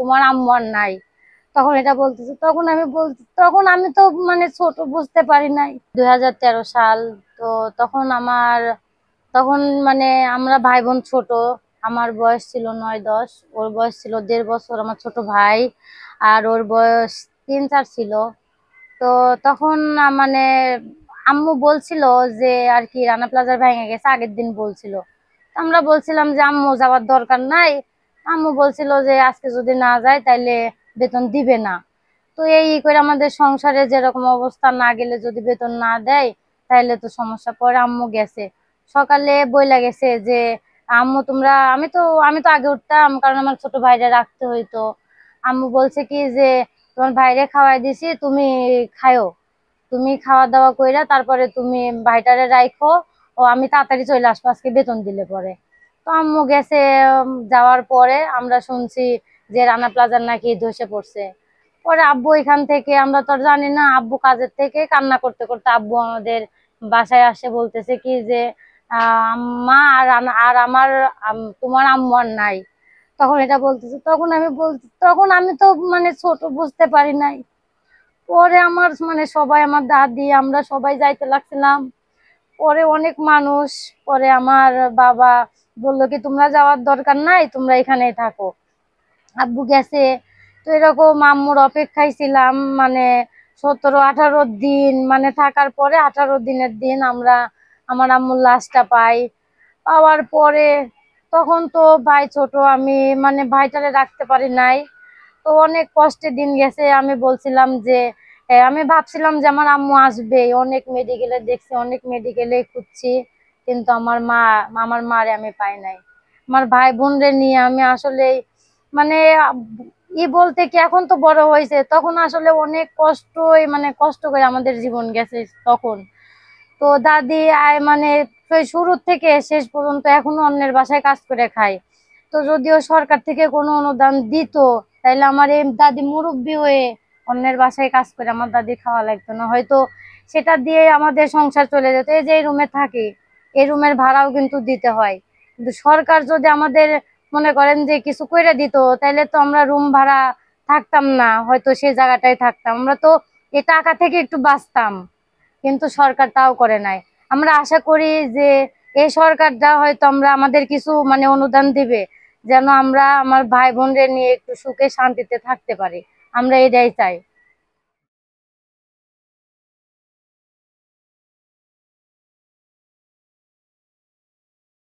তোমার আম্মু আর নাই। তখন এটা বলতেছে, তখন আমি তো মানে ছোট, বুঝতে পারি নাই। 2013 সাল। তো তখন তখন মানে আমরা ভাই বোন ছোট। আমার বয়স ছিল 9-10, ওর বয়স ছিল 1.5 বছর, আমার ছোট ভাই। আর ওর বয়স 3-4 ছিল। তো তখন মানে আম্মু বলছিল যে আর কি রানা প্লাজার ভেঙে গেছে, আগের দিন বলছিল। তো আমরা বলছিলাম যে আম্মু যাওয়ার দরকার নাই। আম্মু বলছিল যে আজকে যদি না যায় তাইলে বেতন দিবে না। তো এই করে আমাদের সংসারে যেরকম অবস্থা, না গেলে যদি বেতন না দেয় তাইলে তো সমস্যা। পরে আম্মু গেছে, সকালে বইলা গেছে যে আম্মু তোমরা, আমি তো আগে উঠতাম কারণ আমার ছোট ভাইরা রাখতে হইতো। আম্মু বলছে কি যে তোমার ভাইরে খাওয়াই দিছি, তুমি খায়ো, তুমি খাওয়া দাওয়া কইরা তারপরে তুমি ভাইটারে রাখো। ও আমি তাড়াতাড়ি চলে আসবো আজকে বেতন দিলে পরে। তো আম্মু গেছে। যাওয়ার পরে আমরা শুনছি যে রানা প্লাজার নাকি ধসে পড়ছে। পরে আব্বু এখান থেকে, আমরা তো আর জানি না, আব্বু কাজের থেকে কান্না করতে করতে আব্বু আমাদের বাসায় আসে, বলতেছে কি যে আম্মা আর আমার তোমার আম্মু আর নাই। তখন এটা বলতেছে, তখন আমি তো মানে ছোট, বুঝতে পারি নাই। পরে আমার মানে সবাই, আমার দাদি, আমরা সবাই যাইতে লাগছিলাম। পরে অনেক মানুষ, পরে আমার বাবা বললো কি তোমরা যাওয়ার দরকার নাই, তোমরা এখানেই থাকো। আব্বু গেছে। তো এরকম আম্মুর অপেক্ষায় ছিলাম মানে 17-18 দিন, মানে থাকার পরে 18 দিনের দিন আমরা আমার আম্মুর লাশটা পাই। পাওয়ার পরে তখন তো ভাই ছোট, আমি মানে ভাইটারে রাখতে পারি নাই। তো অনেক কষ্টে দিন গেছে। আমি বলছিলাম যে আমি ভাবছিলাম যে আমার আম্মু আসবে, অনেক মেডিকেলে দেখছি, অনেক মেডিকেলে খুঁজছি, কিন্তু আমার মারে আমি পাই নাই। আমার ভাই বোনরে নিয়ে আমি আসলে মানে বলতে কি, এখন তো বড় হয়েছে, তখন আসলে অনেক মানে কষ্ট করে আমাদের জীবন গেছে তখন। তো দাদি মানে সেই শুরু থেকে শেষ পর্যন্ত এখনো অন্যের বাসায় কাজ করে খায়। তো যদিও সরকার থেকে কোনো অনুদান দিত, তাইলে আমার এই দাদি মুরব্বি হয়ে অন্যের বাসায় কাজ করে আমার দাদি খাওয়া লাগতো না, হয়তো সেটা দিয়ে আমাদের সংসার চলে যেত। এই যে রুমে থাকি, এই রুমের ভাড়াও কিন্তু দিতে হয়। কিন্তু সরকার যদি আমাদের মনে করেন যে কিছু করে দিত, তাইলে তো আমরা রুম ভাড়া থাকতাম না, হয়তো সেই জায়গাটাই থাকতাম, আমরা তো এই টাকা থেকে একটু বাঁচতাম। কিন্তু সরকার তাও করে নাই। আমরা আশা করি যে এই সরকারটা হয়তো আমাদের কিছু মানে অনুদান দিবে, যেন আমরা আমার ভাই বোনদের নিয়ে একটু সুখে শান্তিতে থাকতে পারি। আমরা এটাই চাই।